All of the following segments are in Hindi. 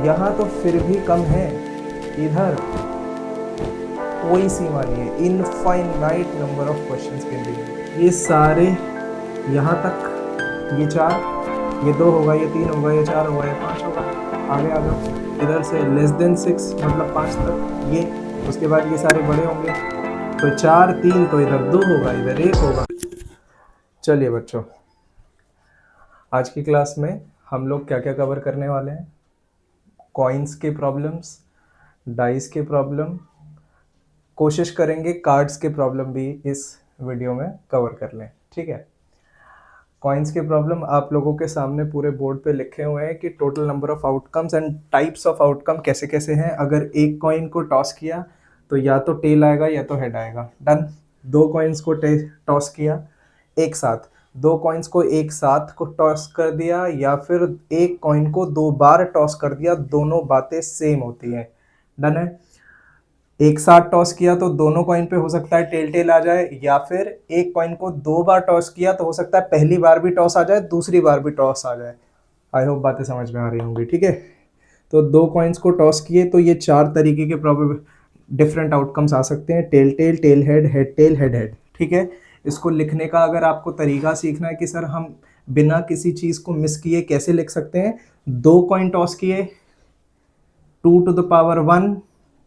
यहाँ तो फिर भी कम है, इधर कोई सीमा नहीं है, infinite number of questions can B. ये सारे यहाँ तक, ये 4, ये 2 होगा, ये 3 होगा, ये 4 होगा, ये 5 होगा, आगे आ जाओ। इधर से लेस देन 6 मतलब 5 तक ये, उसके बाद ये सारे बड़े होंगे, तो 4 3, तो इधर 2 होगा, इधर 1 होगा। चलिए बच्चों, आज की क्लास में हम लोग क्या क्या कवर करने वाले हैं? कॉइन्स के प्रॉब्लम्स, डाइस के प्रॉब्लम, कोशिश करेंगे कार्ड्स के प्रॉब्लम भी इस वीडियो में कवर कर लें, ठीक है। कॉइन्स के प्रॉब्लम आप लोगों के सामने पूरे बोर्ड पे लिखे हुए हैं कि total number of outcomes and types of outcome कैसे कैसे हैं। अगर एक कॉइन को टॉस किया तो या तो टेल आएगा या तो हेड आएगा, डन। 2 कॉइन्स को टॉस किया एक साथ, 2 कॉइन्स को एक साथ को टॉस कर दिया, या फिर एक कॉइन को 2 बार टॉस कर दिया, दोनों बातें सेम होती हैं, डन है। एक साथ टॉस किया तो दोनों कॉइन पे हो सकता है टेल टेल आ जाए, या फिर एक कॉइन को 2 बार टॉस किया तो हो सकता है पहली बार भी टॉस आ जाए, दूसरी बार भी टॉस आ जाए। आई होप बातें समझ में आ रही होंगी, ठीक है। तो 2 कॉइन्स को टॉस किए तो ये 4 तरीके के प्रॉबेबल डिफरेंट आउटकम्स आ सकते हैं, tail tail, tail head, head tail, head head, ठीक है। इसको लिखने का अगर आपको तरीका सीखना है कि सर हम बिना किसी चीज़ को मिस किए कैसे लिख सकते हैं, 2 कॉइन टॉस किए, 2 to the power 1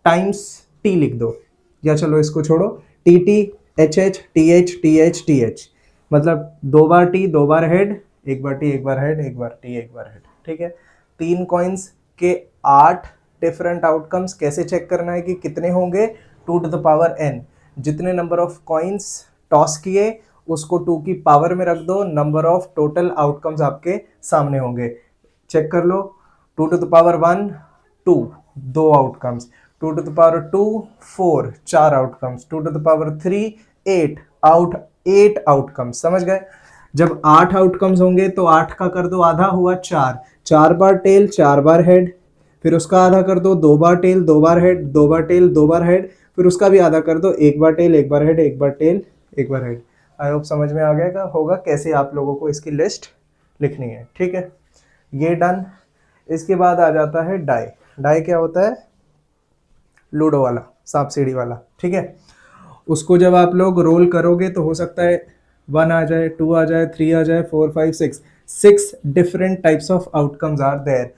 times T लिख दो, या चलो इसको छोड़ो, T T H H T H T H T H, मतलब 2 बार टी 2 बार हेड, 1 बार टी 1 बार हेड, 1 बार टी 1 बार हेड, ठीक है। 3 कॉइन्स के 8 डिफरेंट आउटकम्स, कैसे चेक करना है कि कितने होंगे, 2 to the power n, जितने नंबर ऑफ कॉइन्स टॉस किए उसको 2 की पावर में रख दो, नंबर ऑफ टोटल आउटकम्स आपके सामने होंगे। चेक कर लो, 2 to the power 1 2, 2 outcomes, 2 to the power 2 4, 4 outcomes, 2 to the power 3 8 outcomes, समझ गए। जब 8 आउटकम्स होंगे तो 8 का कर दो आधा, हुआ 4, 4 बार टेल 4 बार हेड, फिर उसका आधा कर दो 2 बार टेल 2 बार हेड, 2 बार टेल 2 बार हेड, फिर उसका भी आधा कर दो 1 बार टेल 1 बार हेड, 1 बार टेल 1 बार हेड। आई होप समझ में आ गया होगा कैसे आप लोगों को इसकी लिस्ट लिखनी है, ठीक है। ये डन। इसके बाद आ जाता है डाई। डाई क्या होता है? लूडो वाला, सांप सीढ़ी वाला, ठीक है। उसको जब आप लोग रोल करोगे तो हो सकता है 1 आ जाए, 2 आ जाए, 3 आ जाए, 4 5 6, 6 different types of outcomes are there.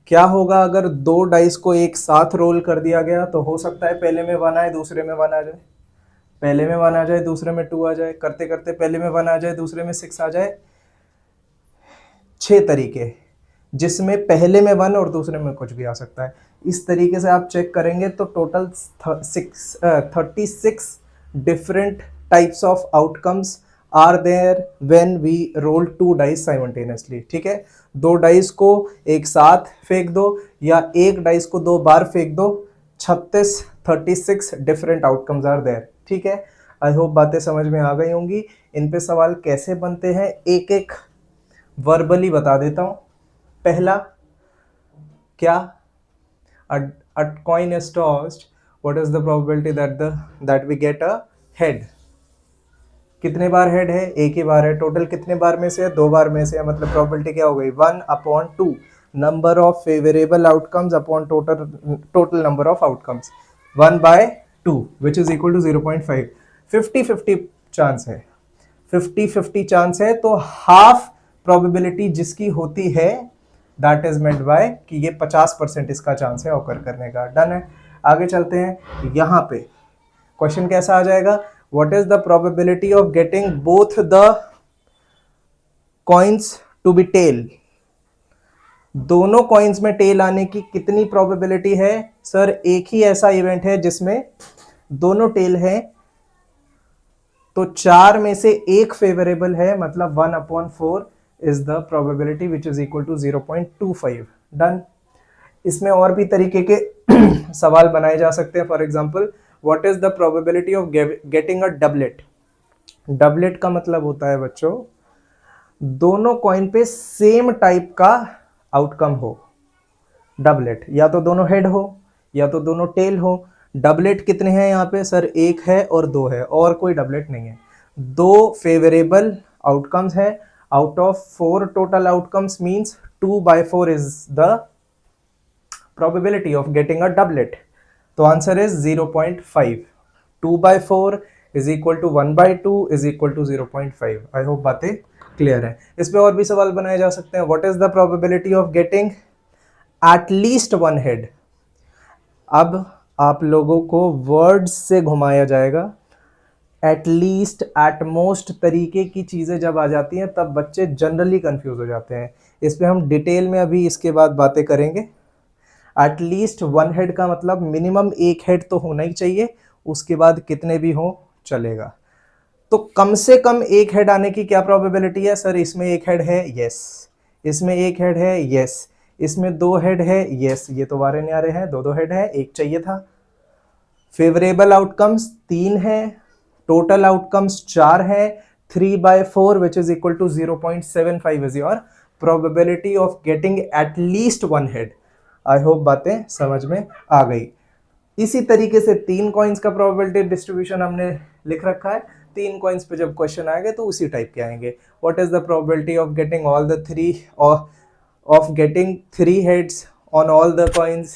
क्या होगा अगर 2 डाइस को एक साथ रोल कर दिया गया, तो हो सकता है पहले में 1 आए, दूसरे में 1 आ जाए, पहले में 1 आ जाए, दूसरे में 2 आ जाए, करते करते पहले में 1 आ जाए, दूसरे में 6 आ जाए। 6 तरीके जिसमें पहले में 1 और दूसरे में कुछ भी आ सकता है। इस तरीके से आप चेक करेंगे तो total 36 different types of outcomes are there when we roll 2 dice simultaneously, ठीक है। 2 डाइस को एक साथ फेंक दो या एक डाइस को 2 बार फेंक दो, 36 डिफरेंट आउटकम्स आर देयर, ठीक है। आई होप बातें समझ में आ गई होंगी। इन पे सवाल कैसे बनते हैं एक एक वर्बली बता देता हूं। पहला क्या, a coin is tossed, what is the probability that we get a head? कितने बार हेड है? एक ही बार है। टोटल कितने बार में से है? 2 बार में से है, मतलब प्रोबेबिलिटी क्या हो गई? 1/2, number of favourable outcomes upon total number of outcomes, 1/2 which is equal to 0.5। 50-50 chance है, 50-50 चांस है, तो हाफ प्रोबेबिलिटी जिसकी होती है दैट इज मेंट बाय कि ये 50% इसका चांस है ऑकर करने का, डन है। आगे चलते हैं। यहां पे क्वेश्चन कैसा आ जाएगा? What is the probability of getting both the coins to be tail? दोनों कॉइन्स में टेल आने की कितनी प्रोबेबिलिटी है? सर एक ही ऐसा इवेंट है जिसमें दोनों टेल है, तो 4 में से एक फेवरेबल है, मतलब 1/4 is the probability which is equal to 0.25, done. इसमें और भी तरीके के सवाल बनाए जा सकते हैं। For example, what is the probability of getting a doublet? Doublet का मतलब होता है बच्चों, दोनों कॉइन पे सेम टाइप का आउटकम हो। डबलेट या तो दोनों हेड हो या तो दोनों टेल हो। डबलेट कितने हैं यहाँ पे? सर एक है और 2 है, और कोई डबलेट नहीं है। 2 फेवरेबल आउटकम्स है out of 4 total outcomes, means 2/4 is the probability of getting a doublet? तो answer is 0.5. 2/4 is equal to 1/2 is equal to 0.5. I hope बातें क्लियर है। इस पे और भी सवाल बनाए जा सकते हैं। What is the probability of getting at least one head? अब आप लोगों को वर्ड्स से घुमाया जाएगा। एट लीस्ट, एट मोस्ट तरीके की चीज़ें जब आ जाती हैं तब बच्चे जनरली कंफ्यूज हो जाते हैं। इस पे हम डिटेल में अभी इसके बाद बातें करेंगे। एट लीस्ट वन हेड का मतलब मिनिमम एक हेड तो होना ही चाहिए, उसके बाद कितने भी हो चलेगा। तो कम से कम एक हेड आने की क्या प्रोबेबिलिटी है? सर इसमें एक हेड है, यस। इसमें एक हेड है, यस। इसमें दो हेड है, यस। ये तो वारे न्यारे हैं, दो दो हेड है, एक चाहिए था। फेवरेबल आउटकम्स 3 है, टोटल आउटकम्स 4 है। 3/4 which is equal to 0.75 is your probability of getting at least one head. I hope बातें समझ में आ गई। इसी तरीके से 3 कॉइन्स का प्रोबेबिलिटी डिस्ट्रीब्यूशन हमने लिख रखा है। 3 कॉइन्स पे जब क्वेश्चन आएंगे तो उसी टाइप के आएंगे। What is the probability of getting all the three of getting 3 heads on all the coins,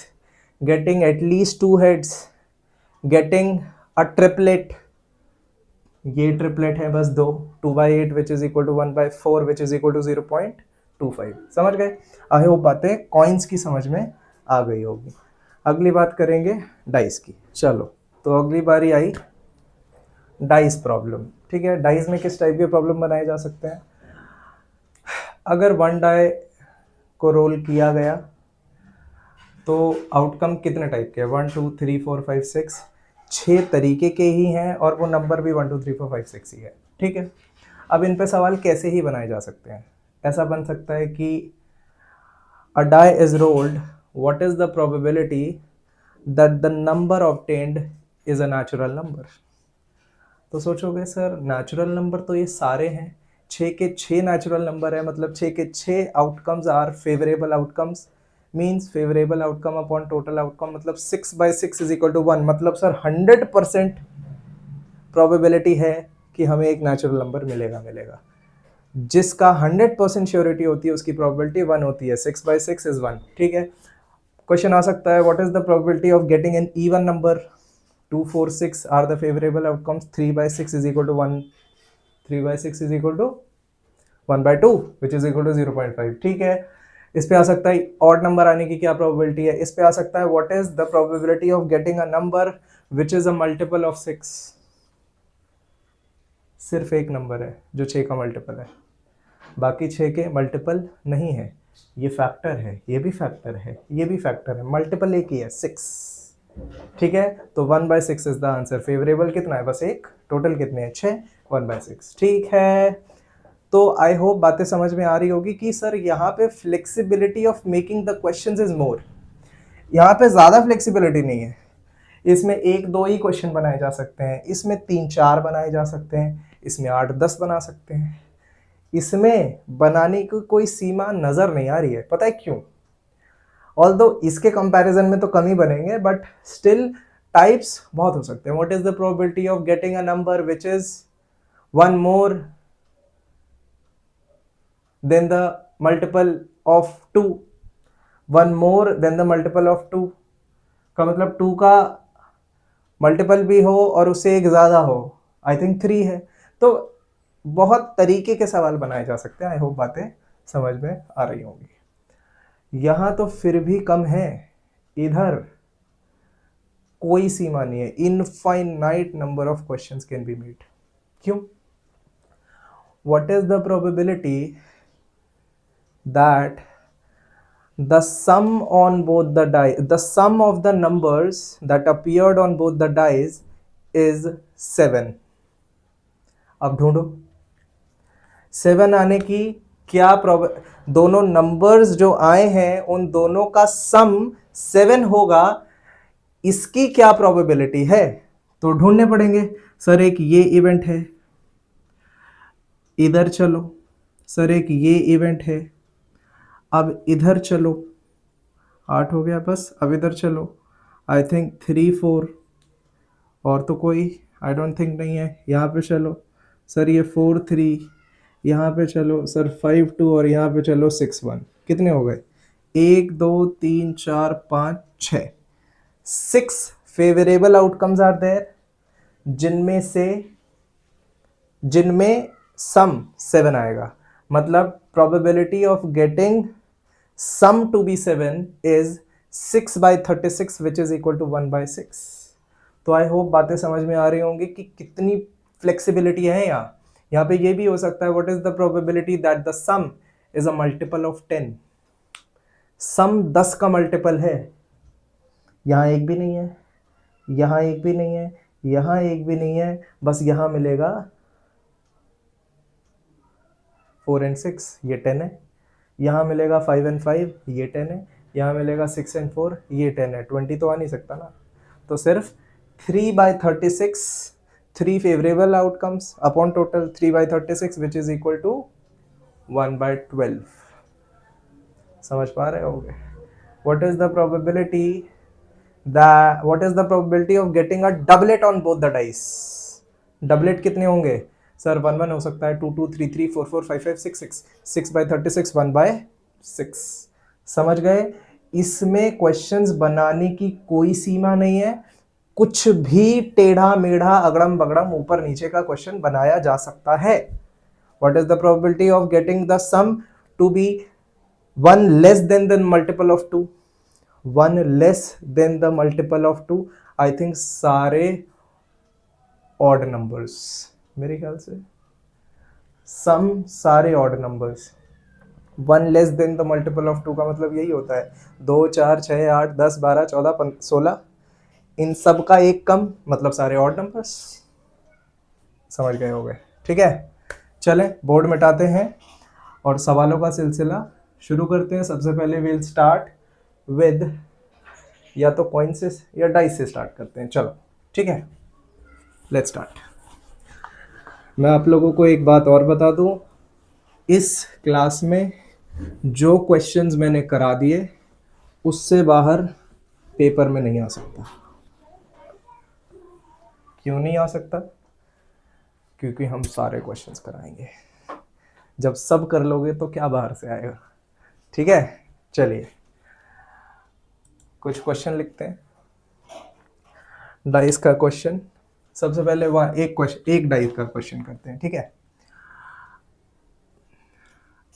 getting at least 2 heads, getting a triplet? ये ट्रिपलेट है बस दो। 2/8 which is equal to 1/4 which is equal to 0.25। समझ गए? आई होप बातें कॉइन्स की समझ में आ गई होगी। अगली बात करेंगे डाइस की। चलो, तो अगली बारी आई डाइस प्रॉब्लम। ठीक है, डाइस में किस टाइप के प्रॉब्लम बनाए जा सकते हैं? अगर वन डाई को रोल किया गया तो आउटकम कितने टाइप के हैं? 1 2 3 4 5 6, 6 तरीके के ही हैं और वो नंबर भी 1 2 3 4 5 6 ही है। ठीक है, अब इन पे सवाल कैसे ही बनाए जा सकते हैं? ऐसा बन सकता है कि a die is rolled, what is the probability that the number obtained is a natural number? तो सोचोगे सर नेचुरल नंबर तो ये सारे हैं, 6 के 6 नेचुरल नंबर है, मतलब 6 के 6 outcomes are favourable outcomes, means favourable outcome upon total outcome, मतलब 6/6 इज इक्वल टू 1। मतलब सर 100% प्रोबेबिलिटी है कि हमें एक नेचुरल नंबर मिलेगा। जिसका 100% श्योरिटी होती है उसकी प्रोबेबिलिटी 1 होती है। 6/6 इज 1। ठीक है, क्वेश्चन आ सकता है what is the probability of getting an even number? 2 4 6 are the favourable outcomes. 3/6 is equal to 1। 3/6 is equal to 1/2 which is equal to 0.5। ठीक है, इस पे आ सकता है ऑड नंबर आने की क्या प्रोबेबिलिटी है? इस पे आ सकता है what is the probability of getting a number which is a multiple of 6? सिर्फ एक नंबर है जो 6 का मल्टीपल है, बाकी 6 के मल्टीपल नहीं है। ये फैक्टर है, ये भी फैक्टर है, ये भी फैक्टर है, मल्टीपल एक ही है, 6। ठीक है, तो 1/6 इज द आंसर। फेवरेबल कितना है? बस एक। टोटल कितने हैं? 6। 1/6। ठीक है, तो आई होप बातें समझ में आ रही होगी कि सर यहाँ पे flexibility of making the questions is more. यहाँ पे ज़्यादा फ्लेक्सिबिलिटी नहीं है। इसमें 1 2 ही क्वेश्चन बनाए जा सकते हैं, इसमें 3 4 बनाए जा सकते हैं, इसमें 8 10 बना सकते हैं। इसमें बनाने की कोई सीमा नज़र नहीं आ रही है। पता है क्यों? ऑल्दो इसके कंपैरिजन में तो कम ही बनेंगे, बट स्टिल टाइप्स बहुत हो सकते हैं। What is the probability of getting a number which is 1 more than the multiple of 2? 1 more than the multiple of 2 का मतलब 2 का मल्टीपल भी हो और उससे एक ज़्यादा हो। आई थिंक 3 है। तो बहुत तरीके के सवाल बनाए जा सकते हैं। आई होप बातें समझ में आ रही होंगी। यहाँ तो फिर भी कम है, इधर कोई सीमा नहीं है। Infinite number of questions can be made. क्यों? What is the probability that the sum on both the die, the sum of the numbers that appeared on both the dice is 7? अब ढूंढो 7 आने की क्या दोनों नंबर्स जो आए हैं उन दोनों का सम 7 होगा, इसकी क्या प्रोबेबिलिटी है? तो ढूंढने पड़ेंगे। सर एक ये इवेंट है, इधर चलो। सर एक ये इवेंट है, अब इधर चलो। 8 हो गया बस। अब इधर चलो। आई थिंक 3 4 और तो कोई आई डोंट थिंक नहीं है। यहाँ पे चलो सर, ये 4 3, यहाँ पे चलो सर 5 2 और यहाँ पे चलो 6 1। कितने हो गए? एक दो तीन चार पाँच छः, 6 फेवरेबल आउटकम्स आर देयर, जिनमें सम 7 आएगा। मतलब probability of getting sum to be 7 is 6/36 which is equal to 1/6। तो आई होप बातें समझ में आ रही होंगी कि कितनी फ्लेक्सिबिलिटी है यहाँ पे ये भी हो सकता है, what is the probability that the some is a multiple of 10। सम 10 का मल्टीपल है, यहाँ एक भी नहीं है, यहाँ एक भी नहीं है, यहाँ एक भी नहीं है, बस यहाँ मिलेगा 4 and 6, ये 10 है। यहाँ मिलेगा 5 and 5, ये 10 है। यहाँ मिलेगा 6 and 4, ये 10 है। 20 तो आ नहीं सकता ना। तो सिर्फ 3/36, 3 favourable outcomes upon total 3/36 which is equal to 1/12। समझ पा रहे होगे? What is the probability what is the probability of getting a doublet on both the dice? Doublet कितने होंगे सर? 1/1 हो सकता है, 2/2, 3/3, 4/4, 5/5, 6/6, 6/36, 1/6। समझ गए? इसमें क्वेश्चंस बनाने की कोई सीमा नहीं है, कुछ भी टेढ़ा मेढ़ा अगड़म बगड़म ऊपर नीचे का क्वेश्चन बनाया जा सकता है। What is the probability of getting the sum to be 1 less than the multiple of 2? 1 less than the multiple of 2, I think सारे ऑड नंबर्स, मेरे ख्याल से सम सारे odd numbers. 1 less than the multiple of 2 का मतलब यही होता है 2, 4, 6, 8, 10, 12, 14, 16, इन सब का एक कम, मतलब सारे ऑड नंबर्स। समझ गए होंगे? ठीक है, चलें बोर्ड मिटाते हैं और सवालों का सिलसिला शुरू करते हैं। सबसे पहले विल स्टार्ट विद या तो कॉइन से या डाइस से स्टार्ट करते हैं। चलो ठीक है, लेट्स स्टार्ट। मैं आप लोगों को एक बात और बता दूं, इस क्लास में जो क्वेश्चंस मैंने करा दिए उससे बाहर पेपर में नहीं आ सकता। क्यों नहीं आ सकता? क्योंकि हम सारे क्वेश्चंस कराएंगे। जब सब कर लोगे तो क्या बाहर से आएगा? ठीक है, चलिए कुछ क्वेश्चन लिखते हैं। डाइस का क्वेश्चन सबसे पहले वहाँ एक डाइस का क्वेश्चन करते हैं। ठीक है,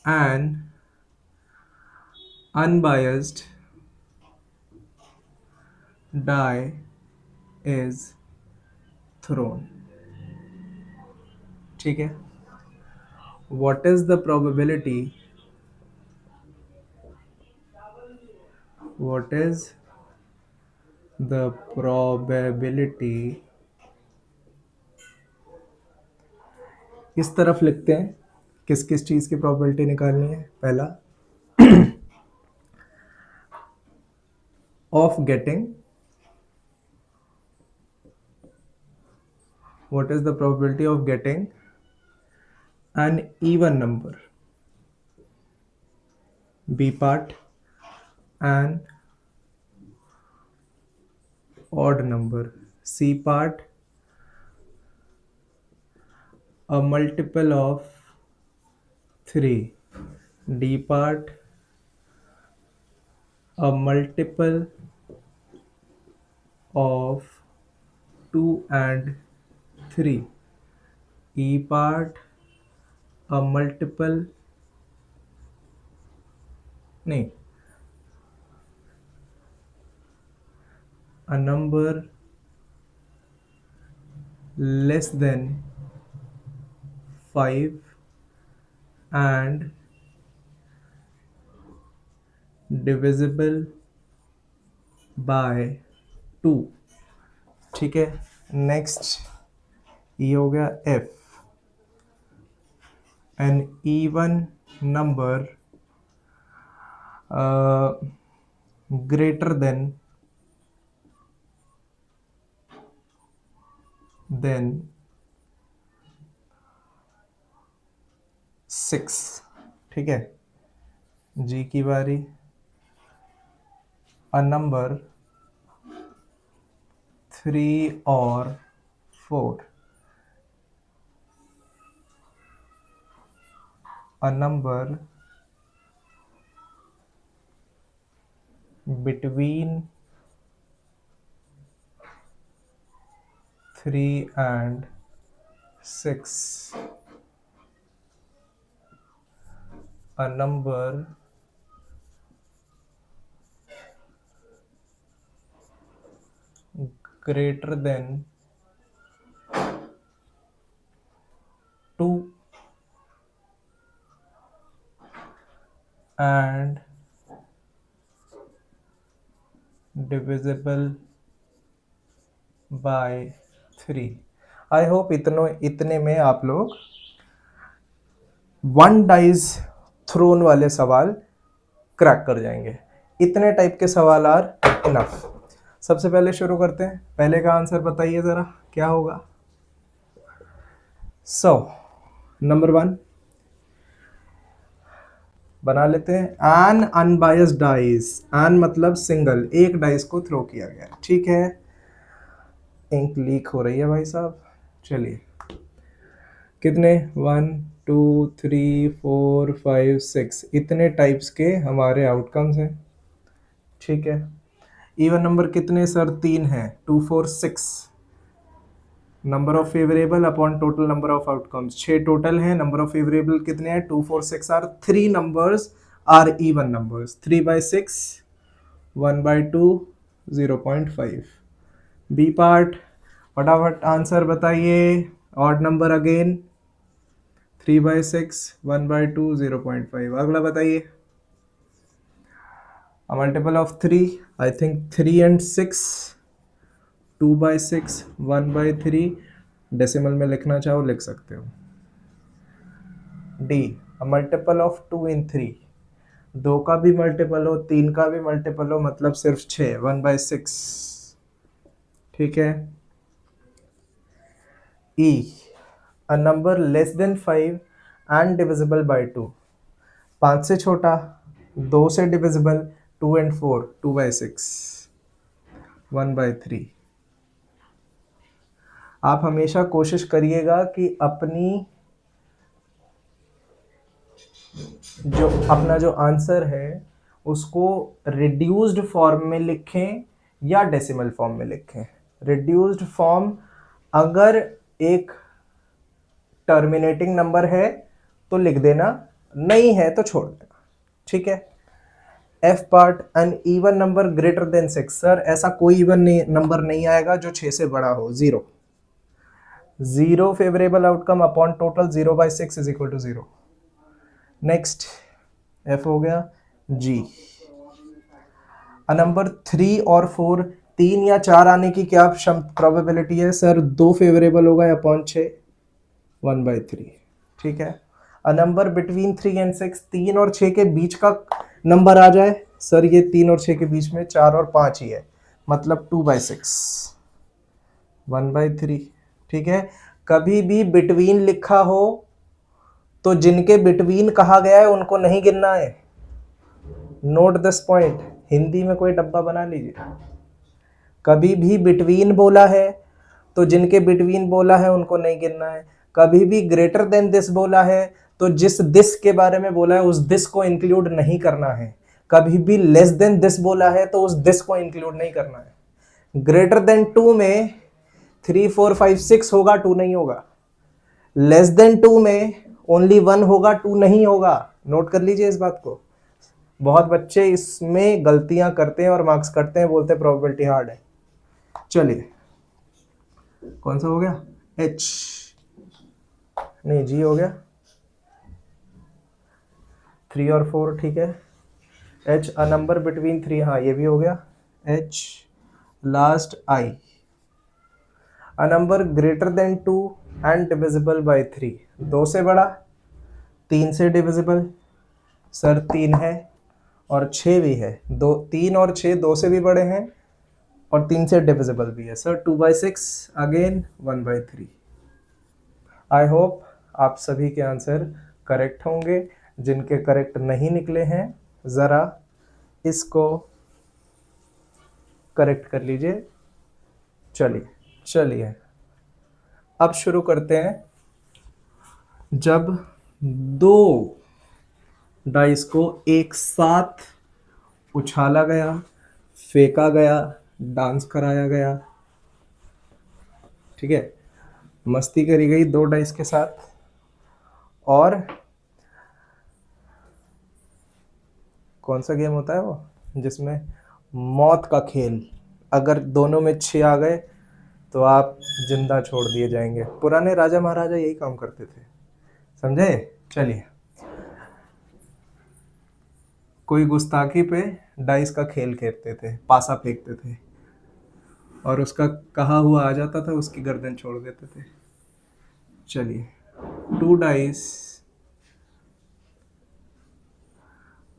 an unbiased die is thrown। ठीक है, what is the probability, what is the probability, इस तरफ लिखते हैं किस किस चीज की प्रोबेबिलिटी निकालनी है। पहला of getting, what is the probability of getting an even number, B part, an odd number, C part, a multiple of 3, D part, a multiple of 2 and 3, E part, a multiple, नहीं, a number less than 5 and divisible by 2। ठीक है, नेक्स्ट ये हो गया F, an even number greater than 6। ठीक है, G की बारी, a number 3 or 4, a number between 3 and 6 a number greater than 2 and divisible by 3। I hope इतने में आप लोग वन डाइज थ्रोन वाले सवाल क्रैक कर जाएंगे। इतने टाइप के सवाल आर इनफ। सबसे पहले शुरू करते हैं, पहले का आंसर बताइए जरा क्या होगा। नंबर 1 बना लेते हैं, एन अनबायस्ड डाइस। एन मतलब सिंगल, एक डाइस को थ्रो किया गया, ठीक है। इंक लीक हो रही है भाई साहब। चलिए कितने 1 2 3 4 5 6 इतने टाइप्स के हमारे आउटकम्स हैं, ठीक है। इवन नंबर कितने सर? 3 है, 2 4 6। Number of favourable upon total number of outcomes 6 total हैं। नंबर ऑफ फेवरेबल कितने हैं? 2 4 6 are 3 numbers are even numbers. 3/6 1/2 0.5। B part फटाफट आंसर बताइए। Odd number again 3/6 1/2 0.5। अगला बताइए। A multiple of 3, I think 3 and 6, 2/6 1/3। Decimal में लिखना चाहो लिख सकते हो। D a multiple of 2 in 3, 2 का भी मल्टीपल हो 3 का भी मल्टीपल हो मतलब सिर्फ 6 1/6, ठीक है। ई a number less than 5 and divisible by 2, 5 से छोटा, 2 से डिविजिबल, 2 and 4 2/6 1/3। आप हमेशा कोशिश करिएगा कि अपना जो आंसर है उसको रिड्यूस्ड फॉर्म में लिखें या डेसिमल फॉर्म में लिखें। रिड्यूस्ड फॉर्म अगर एक टर्मिनेटिंग नंबर है तो लिख देना, नहीं है तो छोड़ देना, ठीक है। F part an even number greater than 6। Sir ऐसा कोई इवन नंबर नहीं आएगा जो 6 से बड़ा हो। 0 favourable outcome upon total 0/6 is equal to 0। Next F हो गया। जी अ नंबर 3 और 4, 3 या 4 आने की क्या प्रोबेबिलिटी है? सर 2 फेवरेबल होगा अपॉन 6 1/3, ठीक है। अ नंबर बिटवीन 3 and 6, 3 और 6 के बीच का नंबर आ जाए। सर ये 3 और 6 के बीच में 4 और 5 ही है मतलब 2/6 1/3, ठीक है। कभी भी बिटवीन लिखा हो तो जिनके बिटवीन कहा गया है उनको नहीं गिनना है। नोट दिस पॉइंट, हिंदी में कोई डब्बा बना लीजिए। कभी भी बिटवीन बोला है तो जिनके बिटवीन बोला है उनको नहीं गिनना है। कभी भी ग्रेटर देन दिस बोला है तो जिस दिस के बारे में बोला है उस दिस को इंक्लूड नहीं करना है। कभी भी लेस देन दिस बोला है तो उस दिस को इंक्लूड नहीं करना है। ग्रेटर देन 2 में 3 4 5 6 होगा, 2 नहीं होगा। लेस देन 2 में ओनली 1 होगा, 2 नहीं होगा। नोट कर लीजिए इस बात को। बहुत बच्चे इसमें गलतियां करते हैं और मार्क्स करते हैं, बोलते हैं प्रोबेबिलिटी हार्ड है। चलिए कौन सा हो गया? एच नहीं, जी हो गया। 3 और 4, ठीक है। एच अ नंबर बिटवीन 3, हाँ ये भी हो गया। H last I a number greater then 2 and divisible by 3, 2 से बड़ा, 3 से डिविजिबल। सर 3 है और 6 भी है। 3 और 6 2 से भी बड़े हैं और 3 से डिविजिबल भी है। Sir 2/6 again 1/3। आई होप आप सभी के आंसर करेक्ट होंगे। जिनके करेक्ट नहीं निकले हैं ज़रा इसको करेक्ट कर लीजिए। चलिए अब शुरू करते हैं। जब 2 डाइस को एक साथ उछाला गया फेंका गया, डांस कराया गया, ठीक है, मस्ती करी गई 2 डाइस के साथ। और कौन सा गेम होता है वो जिसमें मौत का खेल, अगर दोनों में 6 आ गए तो आप जिंदा छोड़ दिए जाएंगे। पुराने राजा महाराजा यही काम करते थे, समझे। चलिए, कोई गुस्ताखी पे डाइस का खेल खेलते थे, पासा फेंकते थे, और उसका कहा हुआ आ जाता था, उसकी गर्दन छोड़ देते थे। चलिए, 2 dice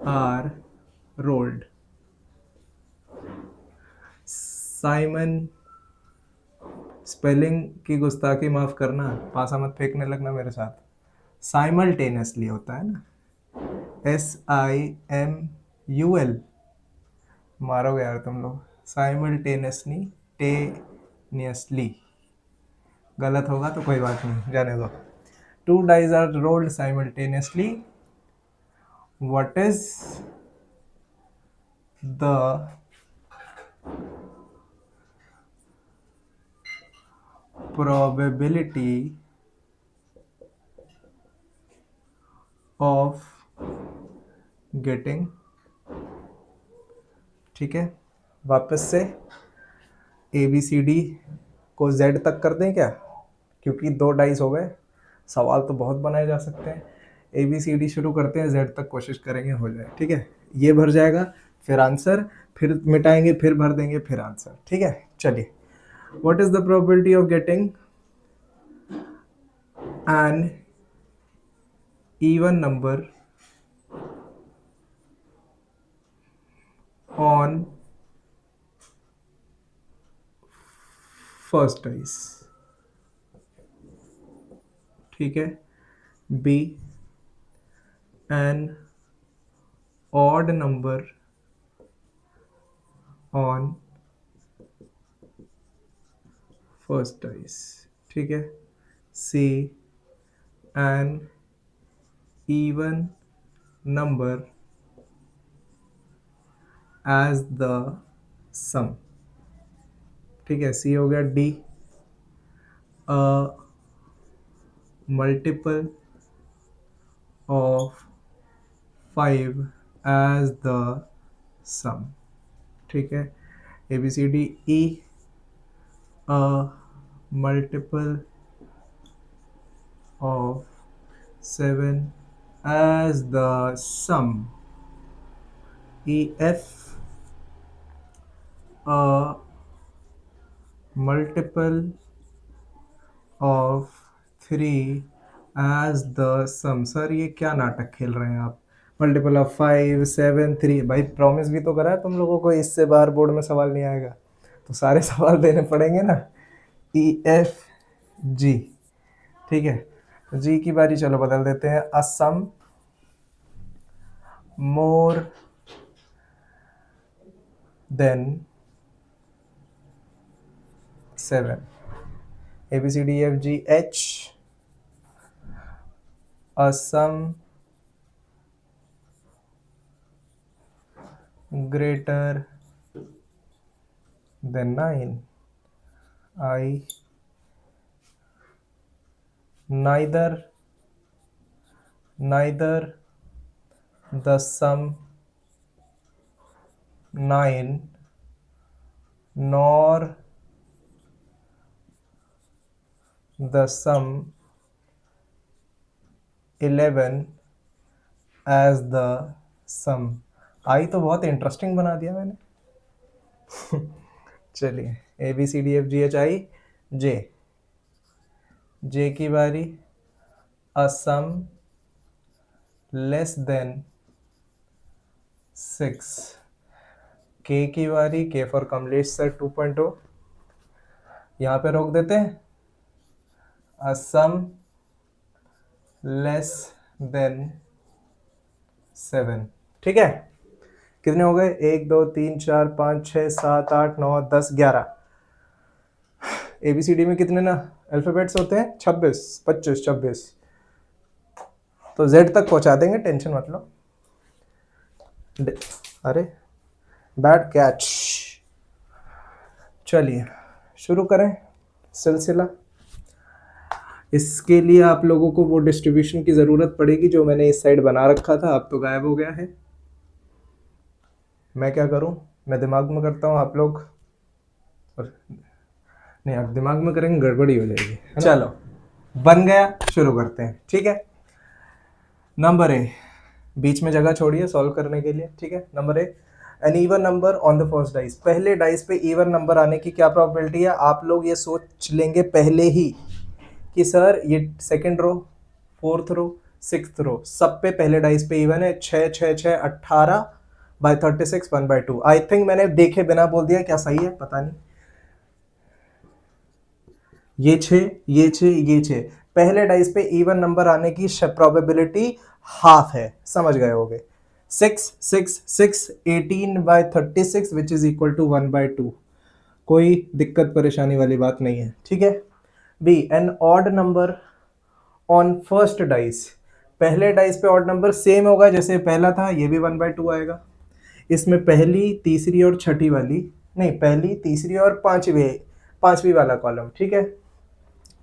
are rolled. Simon, spelling की गुस्ताखी माफ करना, पासा मत फेंकने लगना मेरे साथ। साइमल्टेनियसली होता है ना, SIMUL, मारोगे यार तुम लोग। साइमल्टेनियसली, टेनियसली गलत होगा तो कोई बात नहीं, जाने दो। 2 dice are rolled simultaneously, what is the probability of getting, ठीक है, वापस से ABCD को Z तक कर दें क्या, क्योंकि 2 डाइस हो गए, सवाल तो बहुत बनाए जा सकते हैं। ABCD शुरू करते हैं, Z तक कोशिश करेंगे हो जाए, ठीक है। ये भर जाएगा, फिर आंसर, फिर मिटाएंगे, फिर भर देंगे, फिर आंसर, ठीक है। चलिए, what is the probability of getting an even number on first dice, ठीक है। B, an odd number on first dice, ठीक है। C, an even number as the sum, ठीक है। C हो गया। D, a multiple of 5 as the sum, ठीक है। ABCD। E, a multiple of 7 as the sum। EF, a multiple of 3 as the sum। Sir ये क्या नाटक खेल रहे हैं आप, मल्टीपल ऑफ 5, 7, 3। भाई प्रॉमिस भी तो करा है तुम लोगों को, इससे बाहर बोर्ड में सवाल नहीं आएगा, तो सारे सवाल देने पड़ेंगे ना। EFG, ठीक है। जी की बारी, चलो बदल देते हैं। अ सम more than 7। ABCDEFGH, a sum greater than 9। I, neither the sum 9 nor the sum 11 as the sum। आई तो बहुत इंटरेस्टिंग बना दिया मैंने। चलिए, ABCDFGHI J। J की बारी, a sum less than 6। K की बारी, K फॉर कमलेश सर 2.0, यहाँ पे रोक देते हैं। a sum less than 7, ठीक है। कितने हो गए, 1 2 3 4 5 6 7 8 9 10 11। ABCD में कितने ना अल्फाबेट्स होते हैं, 26 25 26, तो Z तक पहुंचा देंगे, टेंशन मत लो। अरे बैड कैच। चलिए शुरू करें सिलसिला। इसके लिए आप लोगों को वो डिस्ट्रीब्यूशन की ज़रूरत पड़ेगी जो मैंने इस साइड बना रखा था, अब तो गायब हो गया है। मैं क्या करूं, मैं दिमाग में करता हूं, आप लोग नहीं, आप दिमाग में करेंगे गड़बड़ी हो जाएगी, है ना? चलो बन गया, शुरू करते हैं, ठीक है। नंबर ए, बीच में जगह छोड़िए सॉल्व करने के लिए, ठीक है। Number A, an even number on the first dice. पहले डाइस पे इवन नंबर आने की क्या प्रोबेबिलिटी है? आप लोग ये सोच लेंगे पहले ही कि सर ये second row, fourth row, sixth row, सब पे पहले डाइस पे इवन है। 6 6 6 18 बाय 36 1/2। आई थिंक मैंने देखे बिना बोल दिया, क्या सही है पता नहीं। ये 6, ये 6, ये 6, पहले डाइस पे इवन नंबर आने की प्रोबेबिलिटी हाफ है, समझ गए होगे। 6 6 6 18/36 विच इज इक्वल टू 1/2। कोई दिक्कत परेशानी वाली बात नहीं है, ठीक है। B, an odd number on first dice. पहले डाइस पे ऑड नंबर सेम होगा जैसे पहला था, ये भी 1/2 आएगा। इसमें पहली, तीसरी और छठी वाली, नहीं पहली, तीसरी और पांचवी वाला कॉलम, ठीक है।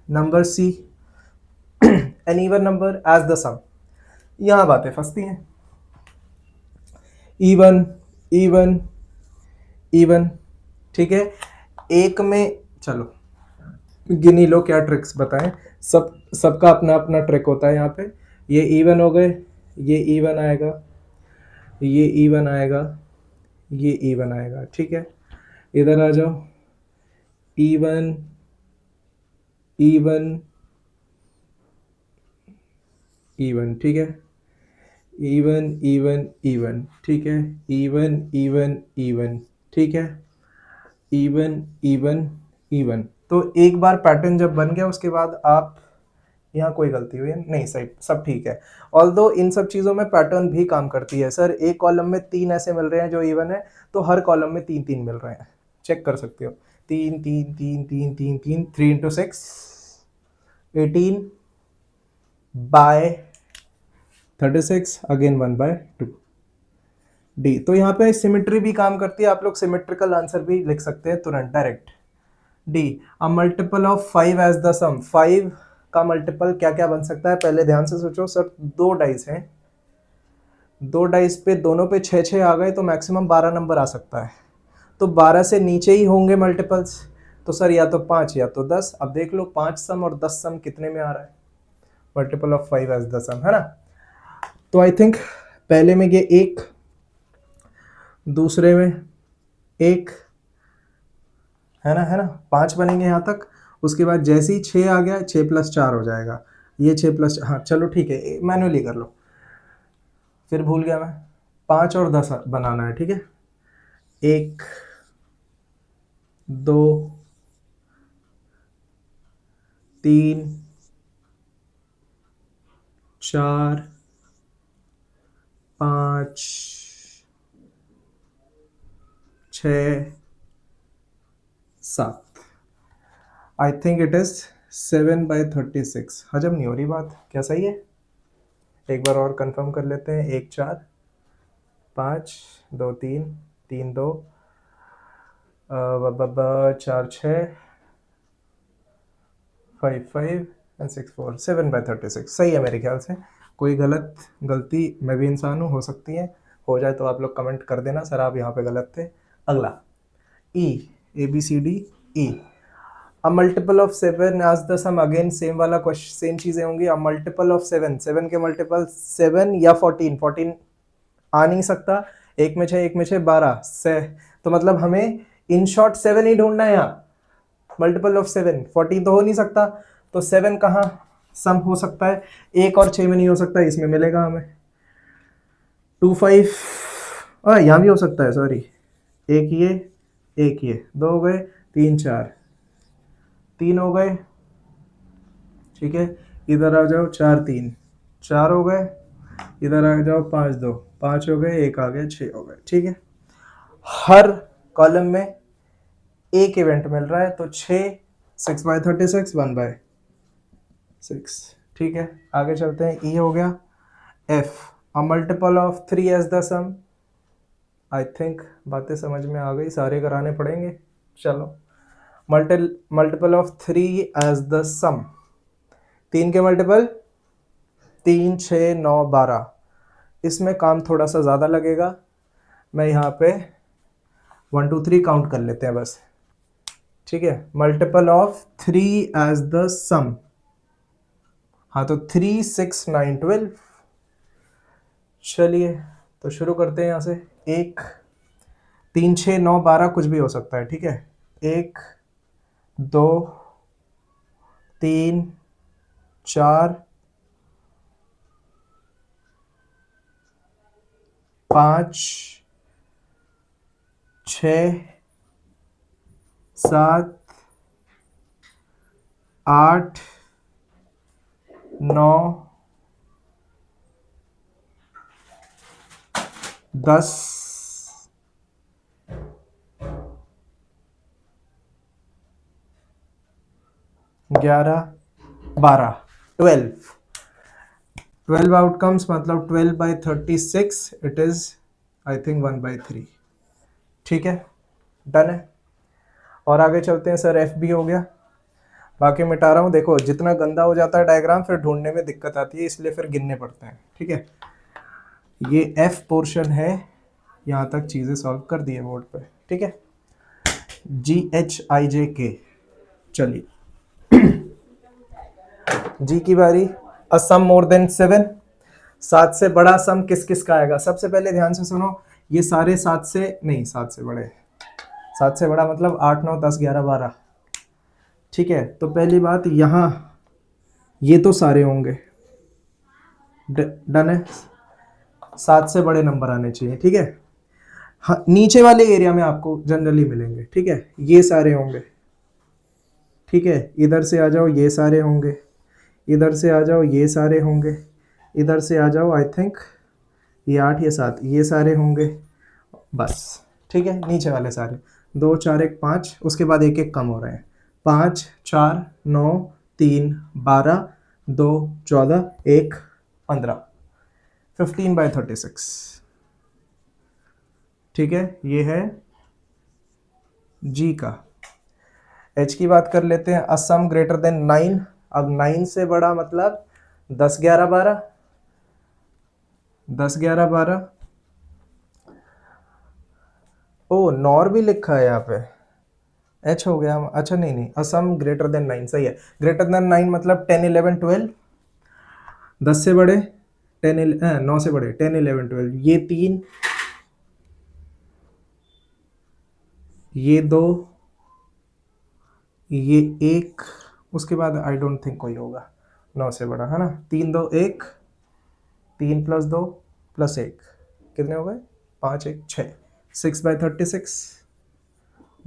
Number C, an even number as the sum. यहां बातें फंसती हैं। इवन इवन इवन, ठीक है। एक में चलो गिनी लो, क्या ट्रिक्स बताएं, सबका अपना अपना ट्रिक होता है यहाँ पे। ये इवन हो गए, ये इवन आएगा, ये इवन आएगा, ये इवन आएगा, ठीक है। इधर आ जाओ, इवन इवन इवन, ठीक है। इवन इवन इवन, ठीक है। इवन इवन इवन, ठीक है। Even even even. तो एक बार पैटर्न जब बन गया उसके बाद आप, यहाँ कोई गलती हुई है नहीं, सही सब ठीक है। ऑल्दो इन सब चीज़ों में पैटर्न भी काम करती है। सर एक कॉलम में 3 ऐसे मिल रहे हैं जो इवन है, तो हर कॉलम में 3 3 मिल रहे हैं, चेक कर सकते हो। 3 3 3 3 3 3, 3 × 6 18 बाय 36, अगेन 1/2। डी, तो यहाँ पे सिमेट्री भी काम करती है, आप लोग सिमेट्रिकल आंसर भी लिख सकते हैं तुरंत direct. D, a multiple of 5 as the sum. 5 का मल्टीपल क्या क्या बन सकता है, पहले ध्यान से सोचो। सर दो डाइस हैं, दो डाइस पे दोनों पे 6 6 आ गए तो मैक्सिमम 12 नंबर आ सकता है, तो 12 से नीचे ही होंगे मल्टीपल्स। तो सर या तो 5 या तो 10। अब देख लो 5 सम और 10 सम कितने में आ रहा है, मल्टीपल ऑफ 5 एज द सम, है ना। तो आई थिंक पहले में ये एक, दूसरे में एक, है ना, है ना, 5 बनेंगे यहाँ तक। उसके बाद जैसे ही 6 आ गया, 6 + 4 हो जाएगा, ये 6 + हाँ चलो ठीक है, मैन्युअली कर लो, फिर भूल गया मैं। 5 और 10 बनाना है, ठीक है। 1 2 3 4 5 6 7। I think it is 7/36। हजम नहीं हो रही बात, क्या सही है? एक बार और कंफर्म कर लेते हैं। 1 4 5 2 3 3 2 4 6 5 5 एंड 6 4, 7/36 सही है मेरे ख्याल से। कोई गलती, मैं भी इंसान हूँ, हो सकती है, हो जाए तो आप लोग कमेंट कर देना सर आप यहाँ पे गलत थे। अगला E, ABCD E, a multiple of 7 as the sum. Again same वाला क्वेश्चन, सेम चीजें होंगी। अ मल्टीपल ऑफ 7, 7 के मल्टीपल 7 या 14, 14 आ नहीं सकता। एक में 6, एक में 6 12 से, तो मतलब हमें इन शॉर्ट 7 ही ढूंढना है यहाँ। मल्टीपल ऑफ 7, 14 तो हो नहीं सकता, तो 7 कहाँ सम हो सकता है? 1 और 6 में नहीं हो सकता, इसमें मिलेगा हमें 2 5। यहाँ भी हो सकता है, सॉरी, एक ये, दो हो गए, 3 4, 3 हो गए, ठीक है। इधर आ जाओ, 4 3, 4 हो गए। इधर आ जाओ, 5 2, 5 हो गए, एक आ गया, 6 हो गए, ठीक है। हर कॉलम में एक इवेंट मिल रहा है, तो 6/36 1/6, ठीक है। आगे चलते हैं। ई हो गया। F, a multiple of 3 as the sum. I think बातें समझ में आ गई, सारे कराने पड़ेंगे, चलो multiple of 3 as the sum, 3 के मल्टीपल 3 6 9 12। इसमें काम थोड़ा सा ज़्यादा लगेगा, मैं यहाँ पे 1 2 3 काउंट कर लेते हैं बस, ठीक है। मल्टीपल ऑफ 3 एज द सम, हाँ तो 3 6 9 12। चलिए तो शुरू करते हैं यहाँ से। 1 3 6 9 12 कुछ भी हो सकता है, ठीक है। 1 2 3 4 5 6 7 8 9 10 11 12 12 आउटकम्स, मतलब 12/36 इट इज आई थिंक 1/3, ठीक है। डन है। और आगे चलते हैं। सर एफ भी हो गया, बाकी मिटा रहा हूँ। देखो जितना गंदा हो जाता है डायग्राम फिर ढूंढने में दिक्कत आती है, इसलिए फिर गिनने पड़ते हैं, ठीक है। ये एफ पोर्शन है, यहाँ तक चीज़ें सॉल्व कर दी है बोर्ड पे, ठीक है। GHIJK, चलिए जी की बारी। अ सम मोर देन 7, 7 से बड़ा सम किस किस का आएगा। सबसे पहले ध्यान से सुनो, ये सारे 7 से नहीं, 7 से बड़े, 7 से बड़ा मतलब 8 9 10 11 12, ठीक है। तो पहली बात यहाँ ये तो सारे होंगे, डन है। 7 से बड़े नंबर आने चाहिए, ठीक है। हाँ नीचे वाले एरिया में आपको जनरली मिलेंगे, ठीक है। ये सारे होंगे, ठीक है। इधर से आ जाओ, ये सारे होंगे। इधर से आ जाओ, ये सारे होंगे। इधर से आ जाओ, आई थिंक ये 8 ये 7 ये सारे होंगे, बस, ठीक है। नीचे वाले सारे 2 4 1 5, उसके बाद एक एक कम हो रहे हैं। 5 4 9 3 12 2 14 1 15, 15/36, ठीक है। ये है जी का। एच की बात कर लेते हैं। असम ग्रेटर देन 9, अब 9 से बड़ा मतलब 10 11 12, 10 11 12। ओ नॉर भी लिखा है यहाँ पे, एच हो गया। अच्छा नहीं नहीं, असम ग्रेटर देन 9 सही है। ग्रेटर देन 9 मतलब 10 11 12, 10 से बड़े 9 से बड़े 10 11 12, ये 3 ये 2 ये 1, उसके बाद आई डोंट थिंक कोई होगा 9 से बड़ा, है ना। 3 2 1, 3 + 2 + 1 कितने हो गए, 5 1 6, 6/36,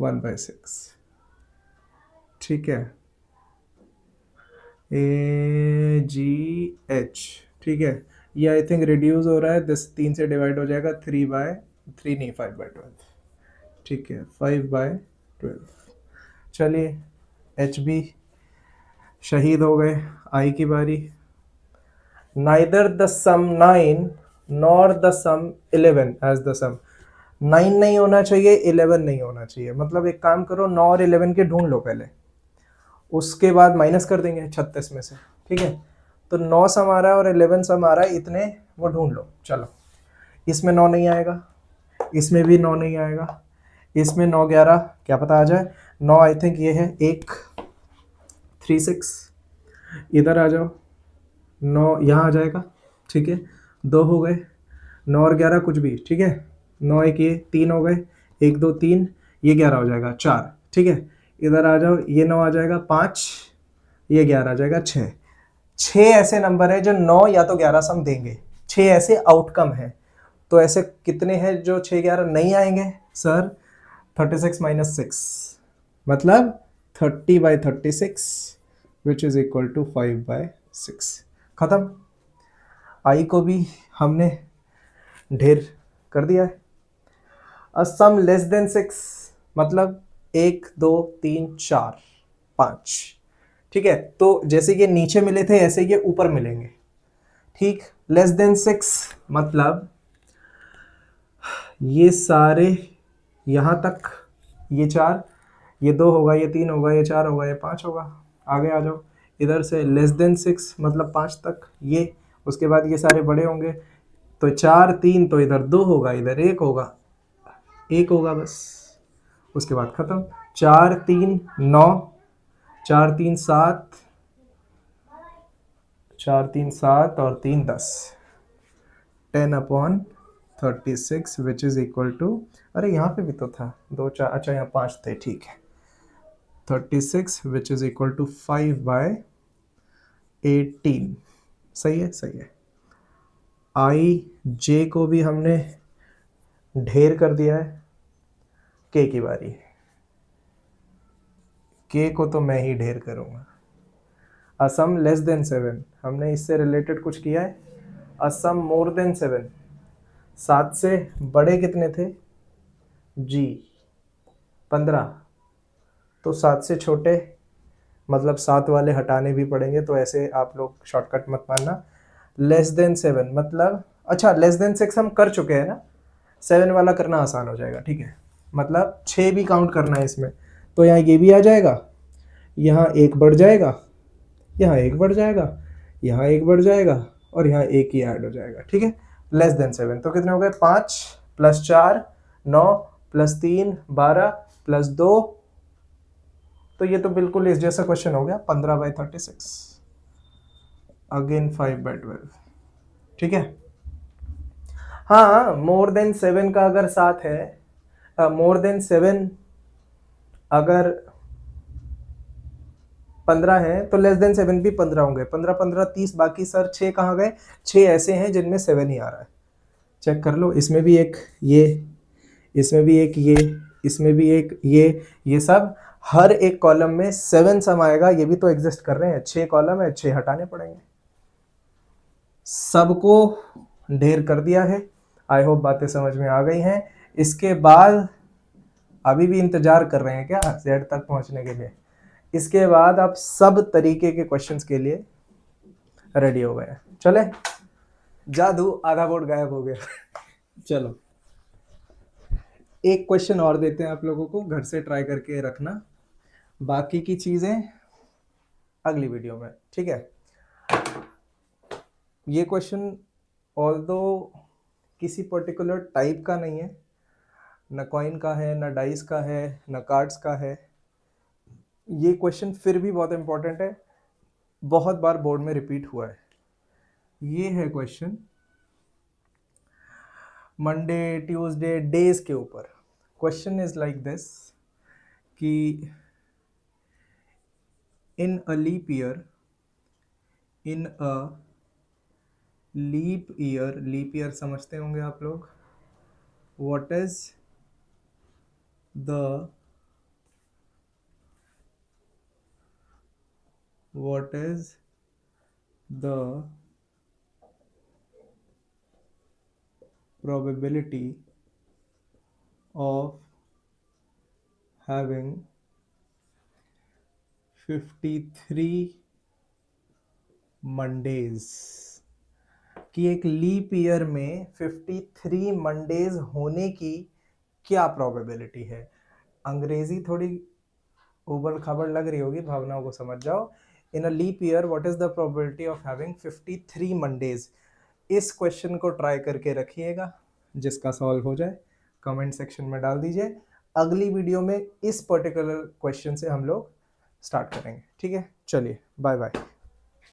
1/6, ठीक है। AGH, ठीक है। ये आई थिंक रिड्यूस हो रहा है, 3 से डिवाइड हो जाएगा, 3/3 नहीं 5/12, ठीक है। 5/12, चलिए एच भी शहीद हो गए। आई की बारी। Neither the sum 9 nor the sum 11 as the sum, 9 नहीं होना चाहिए, 11 नहीं होना चाहिए। मतलब एक काम करो, 9 और 11 के ढूंढ लो पहले, उसके बाद माइनस कर देंगे 36 में से, ठीक है। तो 9 सम आ रहा है और 11 सम आ रहा है, इतने वो ढूंढ लो। चलो इसमें 9 नहीं आएगा, इसमें भी 9 नहीं आएगा, इसमें 9 11 क्या पता आ जाए। 9 आई थिंक ये है 1 3 6, इधर आ जाओ, 9 यहाँ आ जाएगा, ठीक है। 2 हो गए, 9 और 11 कुछ भी, ठीक है। 9 1 ये 3 हो गए, 1 2 3, ये 11 हो जाएगा 4, ठीक है। इधर आ जाओ, ये 9 आ जाएगा 5, ये 11 आ जाएगा 6। 6 ऐसे नंबर है जो 9 या तो 11 सम देंगे, 6 ऐसे आउटकम है। तो ऐसे कितने हैं जो 6 11 नहीं आएंगे सर। 36 - 6 मतलब 30/36 विच इज इक्वल टू 5/6, खत्म। आई को भी हमने ढेर कर दिया है। अ सम लेस देन 6 मतलब 1 2 3 4 5, ठीक है। तो जैसे ये नीचे मिले थे ऐसे ये ऊपर मिलेंगे, ठीक। लेस देन 6 मतलब ये सारे यहाँ तक, ये 4, ये 2 होगा, ये 3 होगा, ये 4 होगा, ये 5 होगा। आगे आ जाओ, इधर से लेस देन 6 मतलब 5 तक ये, उसके बाद ये सारे बड़े होंगे, तो 4 3, तो इधर 2 होगा, इधर 1 होगा, 1 होगा बस, उसके बाद खत्म। 4 3 9, 4 3 7, 4 3 7 और 3 10, 10/36 विच इज इक्वल टू, अरे यहाँ पे भी तो था 2 4, अच्छा यहाँ 5 थे, ठीक है, 36 विच इज इक्वल टू 5/18। सही है, सही है। आई जे को भी हमने ढेर कर दिया है, के की बारी है, के को तो मैं ही ढेर करूंगा। असम लेस देन 7, हमने इससे रिलेटेड कुछ किया है? असम मोर देन 7, 7 से बड़े कितने थे जी? 15, तो 7 से छोटे मतलब 7 वाले हटाने भी पड़ेंगे, तो ऐसे आप लोग शॉर्टकट मत मानना। लेस देन 7 मतलब, अच्छा लेस देन 6 हम कर चुके हैं ना, 7 वाला करना आसान हो जाएगा, ठीक है, मतलब 6 भी काउंट करना है इसमें, तो यहाँ ये भी आ जाएगा, यहाँ 1 बढ़ जाएगा, यहाँ 1 बढ़ जाएगा, यहाँ 1 बढ़ जाएगा, और यहाँ 1 ही ऐड हो जाएगा, ठीक है। लेस देन 7 तो कितने हो गए? 5 + 4 9 + 3 12 + 2, तो ये तो बिल्कुल इस जैसा क्वेश्चन हो गया, 15/36, अगेन 5/12, ठीक है। हाँ, मोर देन 7 का अगर साथ है, मोर देन 7 अगर 15 है तो लेस देन 7 भी 15 होंगे, 15 15 30, बाकी सर 6 कहाँ गए? 6 ऐसे हैं जिनमें 7 ही आ रहा है, चेक कर लो, इसमें भी एक ये, इसमें भी एक ये, इसमें भी एक ये सब हर एक कॉलम में 7 सम आएगा, ये भी तो एग्जिस्ट कर रहे हैं, 6 कॉलम है, 6 हटाने पड़ेंगे। सबको ढेर कर दिया है, आई होप बातें समझ में आ गई हैं। इसके बाद अभी भी इंतजार कर रहे हैं क्या जेड तक पहुंचने के लिए? इसके बाद आप सब तरीके के क्वेश्चंस के लिए रेडी हो गए। चले, जादू आधा बोर्ड गायब हो गया। चलो एक क्वेश्चन और देते हैं आप लोगों को, घर से ट्राई करके रखना, बाकी की चीजें अगली वीडियो में, ठीक है। ये क्वेश्चन ऑल्दो किसी पर्टिकुलर टाइप का नहीं है, न कॉइन का है, न डाइस का है, न कार्ड्स का है, ये क्वेश्चन फिर भी बहुत इंपॉर्टेंट है, बहुत बार बोर्ड में रिपीट हुआ है। ये है क्वेश्चन मंडे ट्यूसडे डेज के ऊपर। क्वेश्चन इज लाइक दिस कि in a leap year, in a leap year समझते होंगे आप लोग, what is the probability of having 53 Mondays, कि एक लीप ईयर में 53 मंडेज होने की क्या प्रोबेबिलिटी है। अंग्रेजी थोड़ी उबड़ खाबड़ लग रही होगी, भावनाओं को समझ जाओ। In a leap year what is the probability of having 53 Mondays. इस क्वेश्चन को ट्राई करके रखिएगा, जिसका सॉल्व हो जाए कमेंट सेक्शन में डाल दीजिए। अगली वीडियो में इस पर्टिकुलर क्वेश्चन से हम लोग स्टार्ट करेंगे, ठीक है। चलिए बाय बाय।